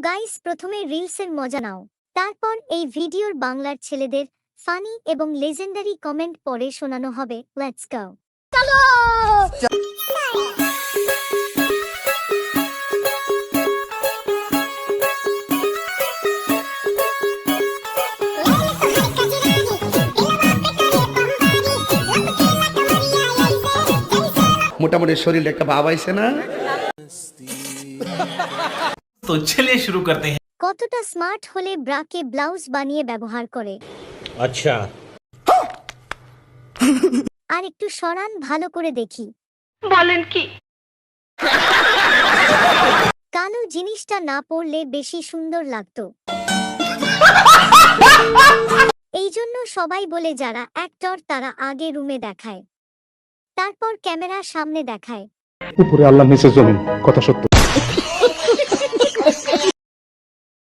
Guys, প্রথমে রিলসের মজা নাও, তারপর এই ভিডিওর বাংলার ছেলেদের ফানি এবং লেজেন্ডারি কমেন্ট পড়ে শোনানো হবে। Let's go. মোটামুটি শরীরে একটা ভাব আইছে না? तो चलिए शुरू करते हैं। কতটা স্মার্ট হলে ব্রাকে ব্লাউজ বানিয়ে ব্যবহার করে? अच्छा আর একটু সরান, ভালো করে দেখি। বলেন কি? কালো জিনিসটা না পরলে বেশি সুন্দর লাগতো। এই জন্য সবাই বলে যারা অ্যাক্টর তারা আগে রুমে দেখায়, তারপর ক্যামেরার সামনে দেখায়। উপরে আল্লাহ নিচে জমিন, কথা সত্য।